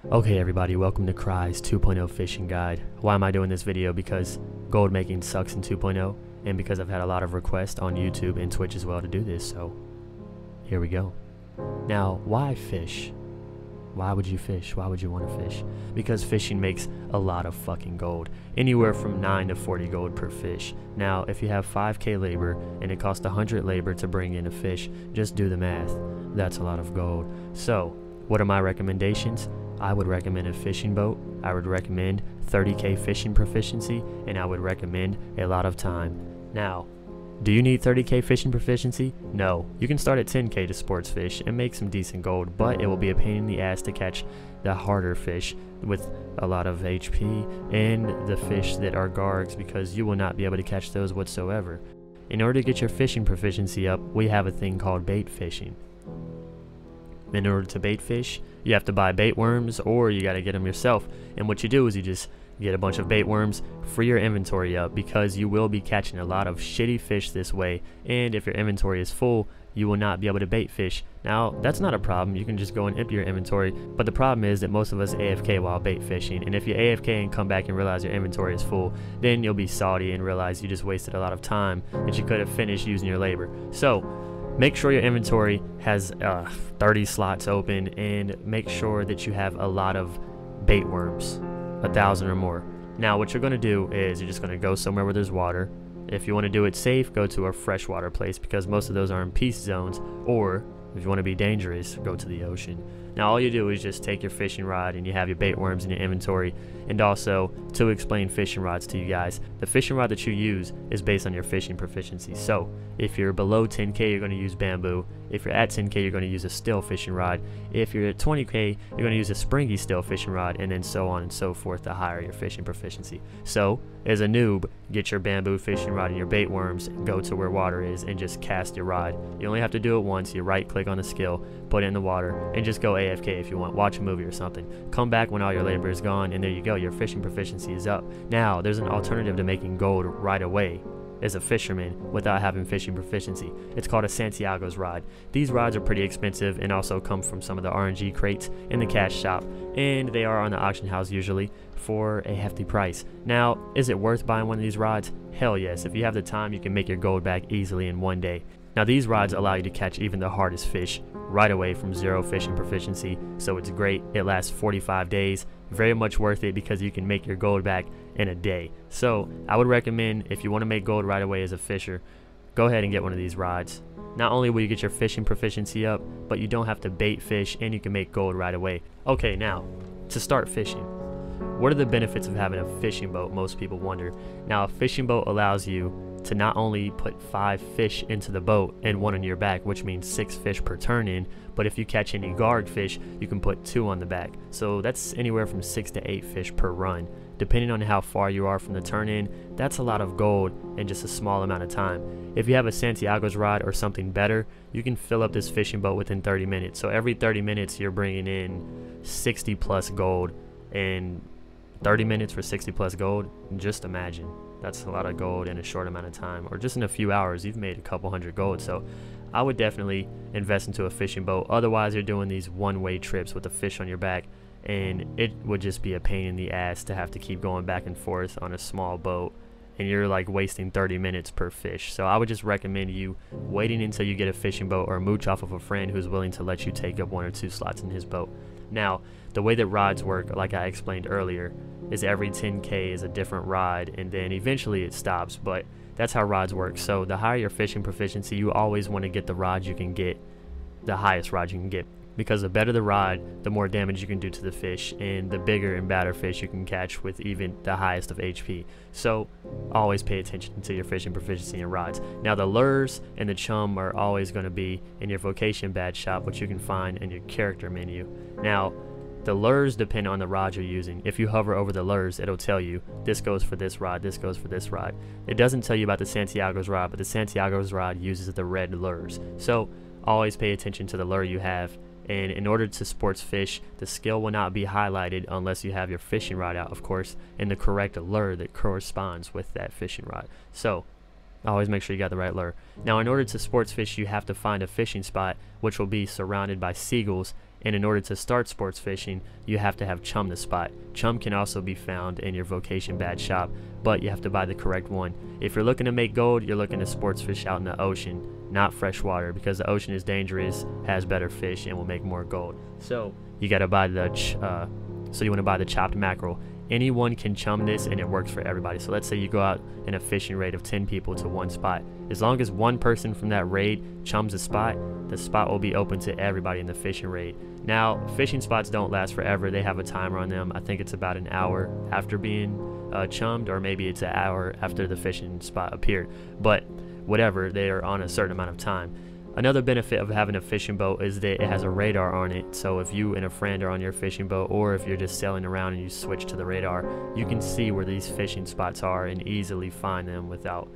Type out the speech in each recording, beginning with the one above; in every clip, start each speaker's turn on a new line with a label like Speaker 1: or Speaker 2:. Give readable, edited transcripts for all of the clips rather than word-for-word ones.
Speaker 1: Okay everybody, welcome to Cry's 2.0 fishing guide. Why am I doing this video? Because gold making sucks in 2.0 and because I've had a lot of requests on YouTube and Twitch as well to do this, so here we go. Now, why fish? Why would you fish? Why would you want to fish? Because fishing makes a lot of fucking gold. Anywhere from 9 to 40 gold per fish. Now, if you have 5k labor and it costs 100 labor to bring in a fish, just do the math. That's a lot of gold. So, what are my recommendations? I would recommend a fishing boat, I would recommend 30k fishing proficiency, and I would recommend a lot of time. Now, do you need 30k fishing proficiency? No. You can start at 10k to sports fish and make some decent gold, but it will be a pain in the ass to catch the harder fish with a lot of HP and the fish that are gargs, because you will not be able to catch those whatsoever. In order to get your fishing proficiency up, we have a thing called bait fishing. In order to bait fish, you have to buy bait worms or you got to get them yourself. And what you do is you just get a bunch of bait worms, free your inventory up, because you will be catching a lot of shitty fish this way. And if your inventory is full, you will not be able to bait fish. Now, that's not a problem. You can just go and empty your inventory. But the problem is that most of us AFK while bait fishing. And if you AFK and come back and realize your inventory is full, then you'll be salty and realize you just wasted a lot of time that you could have finished using your labor. So, make sure your inventory has 30 slots open, and make sure that you have a lot of bait worms, 1,000 or more. Now what you're going to do is you're just going to go somewhere where there's water. If you want to do it safe, go to a freshwater place, because most of those are in peace zones, or if you want to be dangerous, go to the ocean. Now all you do is just take your fishing rod and you have your bait worms in your inventory. And also, to explain fishing rods to you guys, the fishing rod that you use is based on your fishing proficiency. So if you're below 10k, you're going to use bamboo. If you're at 10k, you're going to use a still fishing rod. If you're at 20k, you're going to use a springy still fishing rod, and then so on and so forth the higher your fishing proficiency. So as a noob, get your bamboo fishing rod and your bait worms, go to where water is, and just cast your rod. You only have to do it once. You right click on the skill, put it in the water, and just go AFK if you want. Watch a movie or something. Come back when all your labor is gone, and there you go. Your fishing proficiency is up. Now, there's an alternative to making gold right away as a fisherman without having fishing proficiency. It's called a Santiago's rod. These rods are pretty expensive and also come from some of the RNG crates in the cash shop, and they are on the auction house usually for a hefty price. Now, is it worth buying one of these rods? Hell yes. If you have the time, you can make your gold back easily in one day. Now these rods allow you to catch even the hardest fish right away from 0 fishing proficiency, so it's great. It lasts 45 days, very much worth it, because you can make your gold back in a day. So I would recommend, if you want to make gold right away as a fisher, go ahead and get one of these rods. Not only will you get your fishing proficiency up, but you don't have to bait fish, and you can make gold right away. Okay, now to start fishing, what are the benefits of having a fishing boat? Most people wonder. Now, a fishing boat allows you to not only put 5 fish into the boat and 1 on your back, which means 6 fish per turn in, but if you catch any garg fish, you can put 2 on the back. So that's anywhere from 6 to 8 fish per run. Depending on how far you are from the turn in, that's a lot of gold in just a small amount of time. If you have a Santiago's rod or something better, you can fill up this fishing boat within 30 minutes. So every 30 minutes, you're bringing in 60 plus gold, and 30 minutes for 60 plus gold, just imagine. That's a lot of gold in a short amount of time, or just in a few hours you've made a couple hundred gold. So I would definitely invest into a fishing boat. Otherwise, you're doing these one-way trips with a fish on your back, and it would just be a pain in the ass to have to keep going back and forth on a small boat, and you're like wasting 30 minutes per fish. So I would just recommend you waiting until you get a fishing boat or mooch off of a friend who's willing to let you take up 1 or 2 slots in his boat. Now, the way that rods work, like I explained earlier, is every 10k is a different rod, and then eventually it stops, but that's how rods work. So the higher your fishing proficiency, you always want to get the rod you can get, the highest rod you can get, because the better the rod, the more damage you can do to the fish, and the bigger and badder fish you can catch with even the highest of HP. So always pay attention to your fishing proficiency in rods. Now the lures and the chum are always going to be in your vocation badge shop, which you can find in your character menu. Now the lures depend on the rod you're using. If you hover over the lures, it'll tell you this goes for this rod, this goes for this rod. It doesn't tell you about the Santiago's rod, but the Santiago's rod uses the red lures. So always pay attention to the lure you have. And in order to sports fish, the skill will not be highlighted unless you have your fishing rod out, of course, and the correct lure that corresponds with that fishing rod. So always make sure you got the right lure. Now, in order to sports fish, you have to find a fishing spot which will be surrounded by seagulls And in order to start sports fishing, you have to have chum to spot. Chum can also be found in your vocation badge shop, but you have to buy the correct one. If you're looking to make gold, you're looking to sports fish out in the ocean, not freshwater, because the ocean is dangerous, has better fish, and will make more gold. So you got to buy the you want to buy the chopped mackerel. Anyone can chum this and it works for everybody. So let's say you go out in a fishing raid of 10 people to one spot. As long as one person from that raid chums a spot, the spot will be open to everybody in the fishing raid. Now, fishing spots don't last forever. They have a timer on them. I think it's about an hour after being chummed, or maybe it's an hour after the fishing spot appeared. But whatever, they are on a certain amount of time. Another benefit of having a fishing boat is that it has a radar on it, so if you and a friend are on your fishing boat, or if you're just sailing around and you switch to the radar, you can see where these fishing spots are and easily find them without,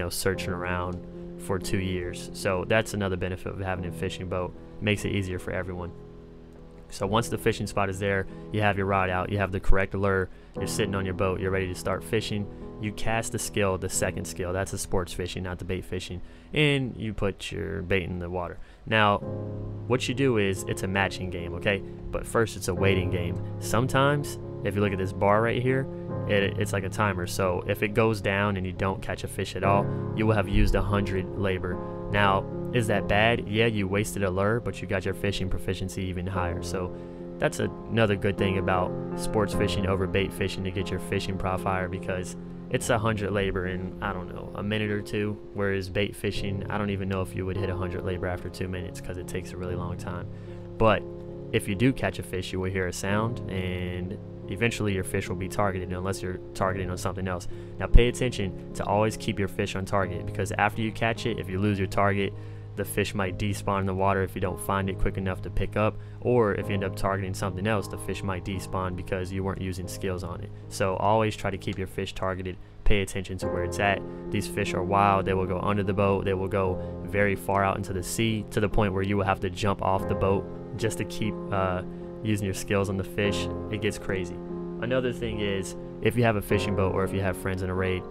Speaker 1: searching around for 2 years. So that's another benefit of having a fishing boat. Makes it easier for everyone. So once the fishing spot is there, you have your rod out, you have the correct lure, you're sitting on your boat, you're ready to start fishing. You cast the skill, the second skill, that's the sports fishing, not the bait fishing, and you put your bait in the water. Now, what you do is, it's a matching game, okay? But first, it's a waiting game. Sometimes, if you look at this bar right here, it's like a timer. So if it goes down and you don't catch a fish at all, you will have used 100 labor. Now, is that bad? Yeah, you wasted a lure, but you got your fishing proficiency even higher. So that's another good thing about sports fishing over bait fishing to get your fishing prop higher, because it's 100 labor in, I don't know, a minute or two, whereas bait fishing, I don't even know if you would hit 100 labor after 2 minutes, because it takes a really long time. But if you do catch a fish, you will hear a sound, and eventually your fish will be targeted, unless you're targeting on something else. Now pay attention to always keep your fish on target, because after you catch it, if you lose your target, the fish might despawn in the water if you don't find it quick enough to pick up, or if you end up targeting something else, the fish might despawn because you weren't using skills on it. So always try to keep your fish targeted. Pay attention to where it's at. These fish are wild. They will go under the boat. They will go very far out into the sea, to the point where you will have to jump off the boat just to keep using your skills on the fish. It gets crazy. Another thing is, if you have a fishing boat or if you have friends in a raid,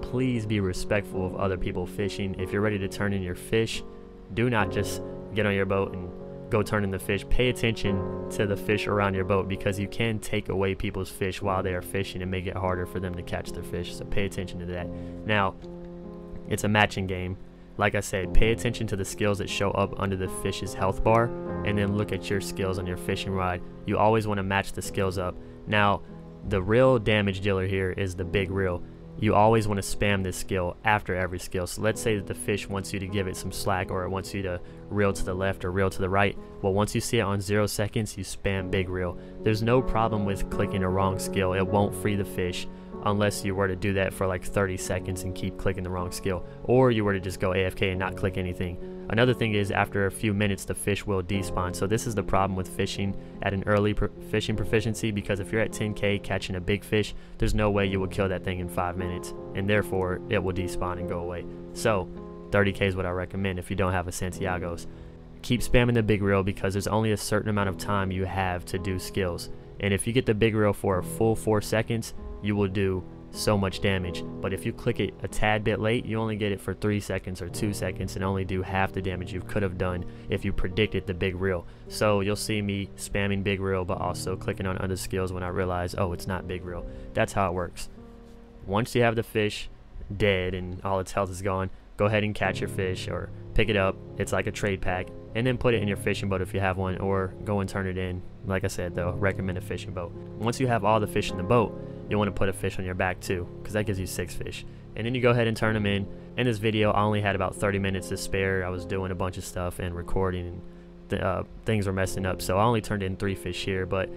Speaker 1: please be respectful of other people fishing. If you're ready to turn in your fish, do not just get on your boat and go turn in the fish. Pay attention to the fish around your boat, because you can take away people's fish while they are fishing and make it harder for them to catch their fish. So pay attention to that. Now, it's a matching game. Like I said, pay attention to the skills that show up under the fish's health bar, and then look at your skills on your fishing rod. You always want to match the skills up. Now, the real damage dealer here is the big reel. You always want to spam this skill after every skill. So let's say that the fish wants you to give it some slack, or it wants you to reel to the left or reel to the right. Well, once you see it on 0 seconds, you spam big reel. There's no problem with clicking a wrong skill. It won't free the fish unless you were to do that for like 30 seconds and keep clicking the wrong skill, or you were to just go AFK and not click anything. Another thing is, after a few minutes, the fish will despawn. So this is the problem with fishing at an early fishing proficiency, because if you're at 10K catching a big fish, there's no way you will kill that thing in 5 minutes, and therefore it will despawn and go away. So 30K is what I recommend if you don't have a Santiago's. Keep spamming the big reel, because there's only a certain amount of time you have to do skills, and if you get the big reel for a full 4 seconds, you will do so much damage. But if you click it a tad bit late, you only get it for 3 seconds or 2 seconds, and only do half the damage you could have done if you predicted the big reel. So you'll see me spamming big reel, but also clicking on other skills when I realize, oh, it's not big reel. That's how it works. Once you have the fish dead and all its health is gone, go ahead and catch your fish, or pick it up. It's like a trade pack, and then put it in your fishing boat if you have one, or go and turn it in. Like I said, though, recommend a fishing boat. Once you have all the fish in the boat, you'll want to put a fish on your back too, because that gives you 6 fish. And then you go ahead and turn them in. In this video, I only had about 30 minutes to spare. I was doing a bunch of stuff and recording, and things were messing up, so I only turned in 3 fish here. But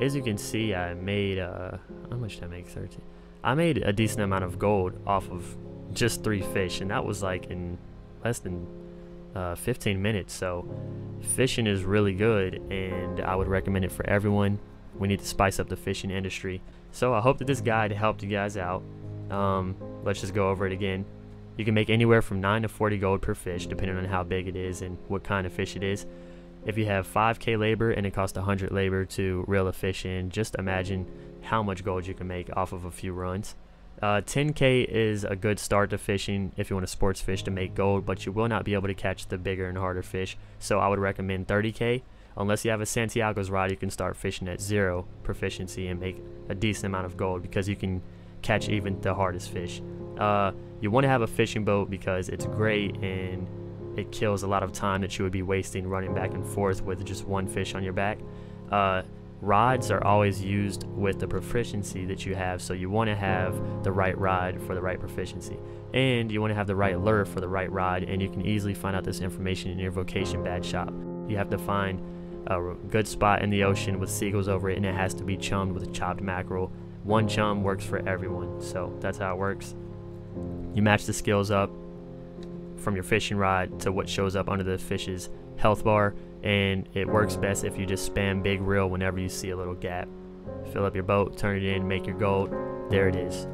Speaker 1: as you can see, I made how much did I make? 13. I made a decent amount of gold off of just 3 fish, and that was like in less than 15 minutes. So fishing is really good, and I would recommend it for everyone. We need to spice up the fishing industry. So I hope that this guide helped you guys out. Let's just go over it again. You can make anywhere from 9 to 40 gold per fish, depending on how big it is and what kind of fish it is. If you have 5K labor and it costs 100 labor to reel a fish in, just imagine how much gold you can make off of a few runs. 10K is a good start to fishing if you want to sports fish to make gold, but you will not be able to catch the bigger and harder fish. So I would recommend 30K. unless you have a Santiago's rod, you can start fishing at 0 proficiency and make a decent amount of gold, because you can catch even the hardest fish. You want to have a fishing boat because it's great and it kills a lot of time that you would be wasting running back and forth with just one fish on your back. Rods are always used with the proficiency that you have, so you want to have the right rod for the right proficiency, and you want to have the right lure for the right rod. And you can easily find out this information in your vocation badge shop. You have to find a good spot in the ocean with seagulls over it, and it has to be chummed with chopped mackerel. One chum works for everyone, so that's how it works. You match the skills up from your fishing rod to what shows up under the fish's health bar, and it works best if you just spam big reel whenever you see a little gap. Fill up your boat, turn it in, make your gold. There it is.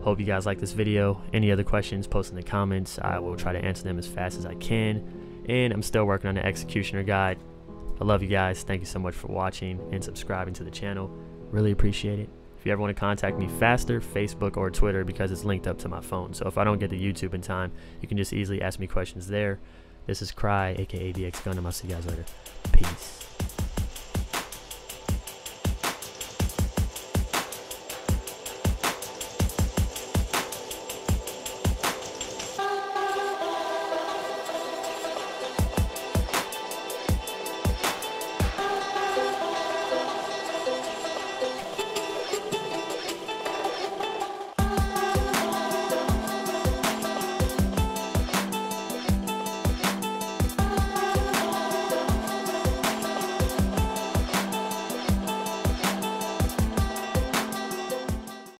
Speaker 1: Hope you guys like this video. Any other questions, post in the comments. I will try to answer them as fast as I can, and I'm still working on the executioner guide. I love you guys. Thank you so much for watching and subscribing to the channel. Really appreciate it. If you ever want to contact me faster, Facebook or Twitter, because it's linked up to my phone. So if I don't get to YouTube in time, you can just easily ask me questions there. This is Cryy, aka DX Gundam. I'll see you guys later. Peace.